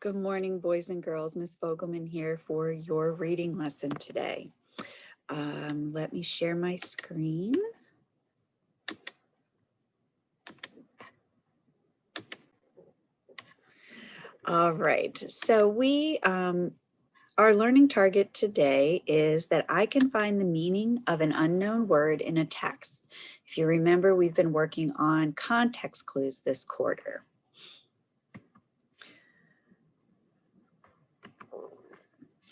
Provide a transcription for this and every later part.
Good morning, boys and girls. Miss Vogelman here for your reading lesson today. Let me share my screen. All right, so our learning target today is that I can find the meaning of an unknown word in a text. If you remember, we've been working on context clues this quarter.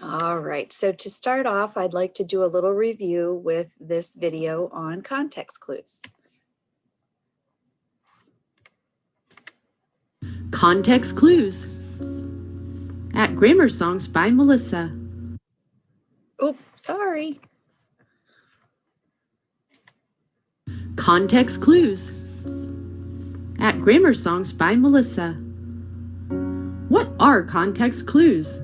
All right, so to start off, I'd like to do a little review with this video on context clues. Context clues at Grammar Songs by Melissa. Oh, sorry. Context clues at Grammar Songs by Melissa. What are context clues?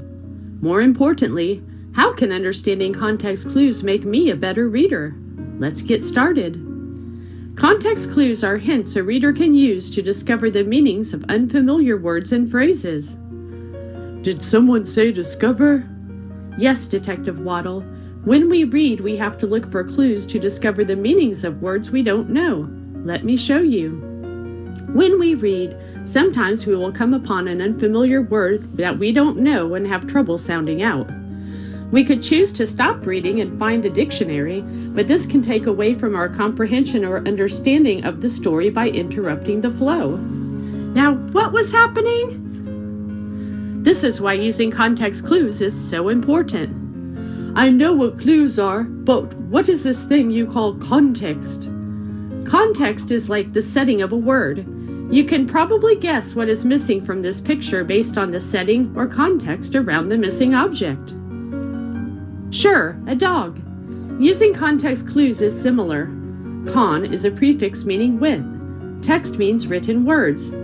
More importantly, how can understanding context clues make me a better reader? Let's get started. Context clues are hints a reader can use to discover the meanings of unfamiliar words and phrases. Did someone say discover? Yes, Detective Waddle. When we read, we have to look for clues to discover the meanings of words we don't know. Let me show you. When we read, sometimes we will come upon an unfamiliar word that we don't know and have trouble sounding out. We could choose to stop reading and find a dictionary, but this can take away from our comprehension or understanding of the story by interrupting the flow. Now, what was happening? This is why using context clues is so important. I know what clues are, but what is this thing you call context? Context is like the setting of a word. You can probably guess what is missing from this picture based on the setting or context around the missing object. Sure, a dog. Using context clues is similar. Con is a prefix meaning with. Text means written words.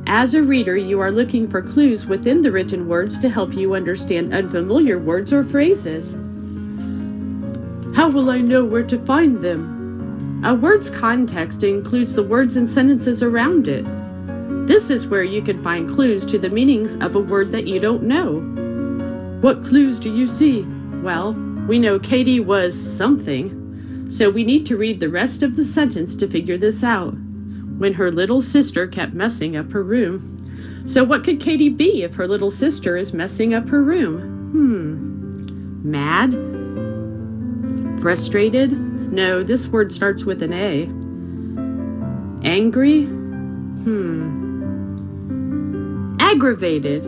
As a reader, you are looking for clues within the written words to help you understand unfamiliar words or phrases. How will I know where to find them? A word's context includes the words and sentences around it. This is where you can find clues to the meanings of a word that you don't know. What clues do you see? Well, we know Katie was something, so we need to read the rest of the sentence to figure this out. When her little sister kept messing up her room. So what could Katie be if her little sister is messing up her room? Mad? Frustrated? No, this word starts with an A. Angry? Aggravated.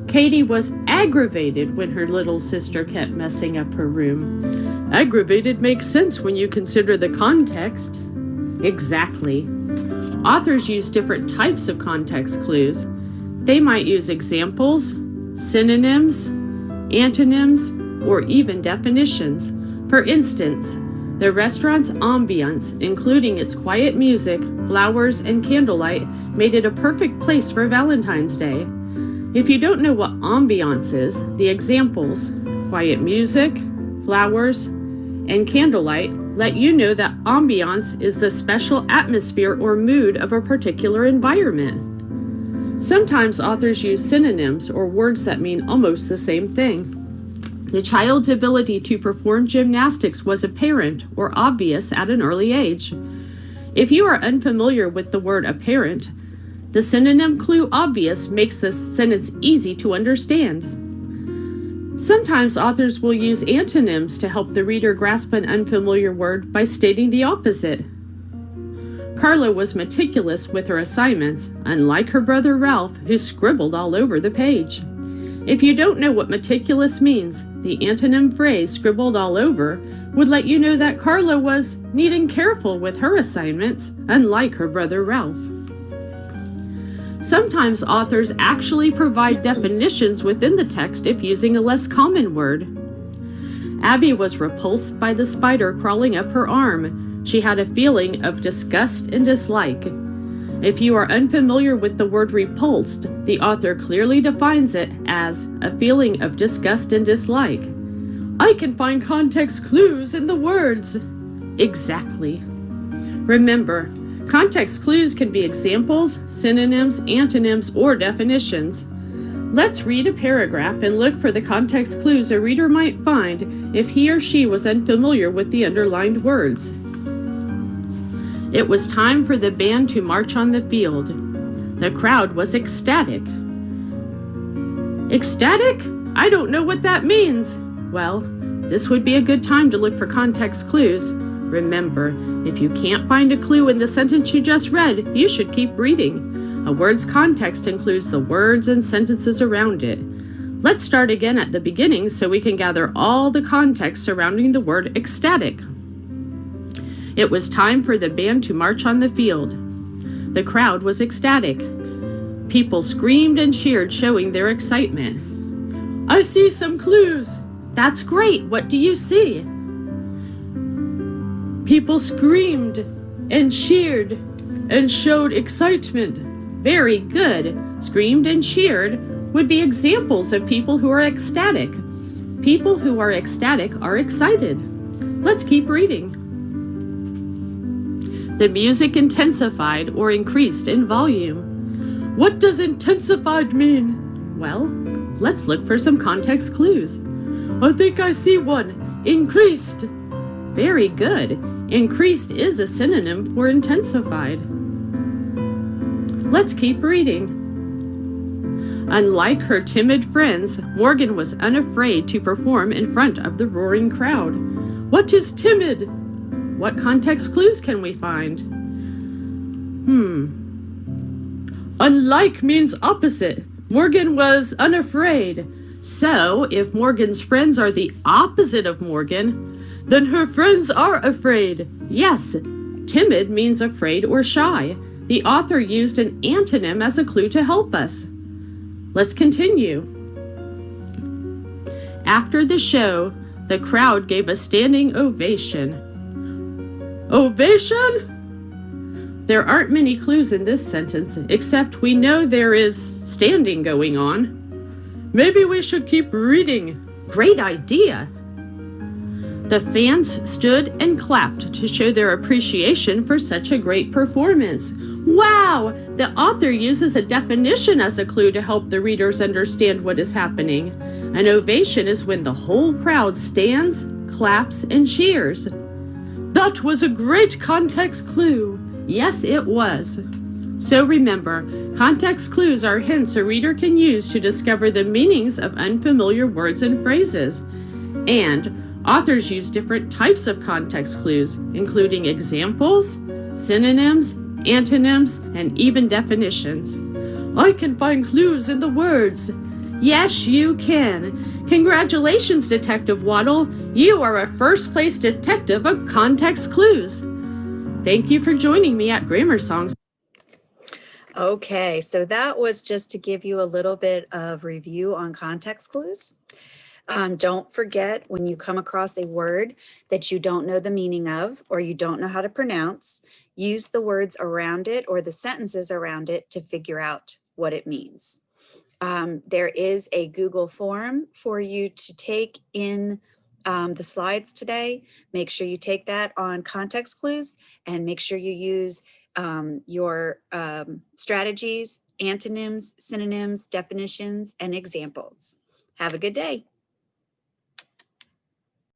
Katie was aggravated when her little sister kept messing up her room. Aggravated makes sense when you consider the context. Exactly. Authors use different types of context clues. They might use examples, synonyms, antonyms, or even definitions. For instance, the restaurant's ambiance, including its quiet music, flowers, and candlelight, made it a perfect place for Valentine's Day. If you don't know what ambiance is, the examples, quiet music, flowers, and candlelight, let you know that ambiance is the special atmosphere or mood of a particular environment. Sometimes authors use synonyms or words that mean almost the same thing. The child's ability to perform gymnastics was apparent or obvious at an early age. If you are unfamiliar with the word apparent, the synonym clue obvious makes this sentence easy to understand. Sometimes authors will use antonyms to help the reader grasp an unfamiliar word by stating the opposite. Carla was meticulous with her assignments, unlike her brother Ralph, who scribbled all over the page. If you don't know what meticulous means, the antonym phrase scribbled all over would let you know that Carla was neat and careful with her assignments, unlike her brother Ralph. Sometimes authors actually provide definitions within the text if using a less common word. Abby was repulsed by the spider crawling up her arm. She had a feeling of disgust and dislike. If you are unfamiliar with the word repulsed, the author clearly defines it as a feeling of disgust and dislike. I can find context clues in the words. Exactly. Remember, context clues can be examples, synonyms, antonyms, or definitions. Let's read a paragraph and look for the context clues a reader might find if he or she was unfamiliar with the underlined words. It was time for the band to march on the field. The crowd was ecstatic. Ecstatic? I don't know what that means. Well, this would be a good time to look for context clues. Remember, if you can't find a clue in the sentence you just read, you should keep reading. A word's context includes the words and sentences around it. Let's start again at the beginning so we can gather all the context surrounding the word ecstatic. It was time for the band to march on the field. The crowd was ecstatic. People screamed and cheered, showing their excitement. I see some clues. That's great. What do you see? People screamed and cheered and showed excitement. Very good. Screamed and cheered would be examples of people who are ecstatic. People who are ecstatic are excited. Let's keep reading. The music intensified or increased in volume. What does intensified mean? Well, let's look for some context clues. I think I see one. Increased. Very good. Increased is a synonym for intensified. Let's keep reading. Unlike her timid friends, Morgan was unafraid to perform in front of the roaring crowd. What is timid? What context clues can we find? Unlike means opposite. Morgan was unafraid. So, if Morgan's friends are the opposite of Morgan, then her friends are afraid. Yes, timid means afraid or shy. The author used an antonym as a clue to help us. Let's continue. After the show, the crowd gave a standing ovation. Ovation? There aren't many clues in this sentence, except we know there is standing going on. Maybe we should keep reading. Great idea. The fans stood and clapped to show their appreciation for such a great performance. Wow! The author uses a definition as a clue to help the readers understand what is happening. An ovation is when the whole crowd stands, claps, and cheers. That was a great context clue. Yes, it was. So remember, context clues are hints a reader can use to discover the meanings of unfamiliar words and phrases. And authors use different types of context clues, including examples, synonyms, antonyms, and even definitions. I can find clues in the words. Yes, you can. Congratulations, Detective Waddle. You are a first-place detective of context clues. Thank you for joining me at Grammar Songs. Okay, so that was just to give you a little bit of review on context clues. Don't forget, when you come across a word that you don't know the meaning of or you don't know how to pronounce, use the words around it or the sentences around it to figure out what it means. There is a Google form for you to take in the slides today. Make sure you take that on context clues and make sure you use your strategies, antonyms, synonyms, definitions, and examples. Have a good day.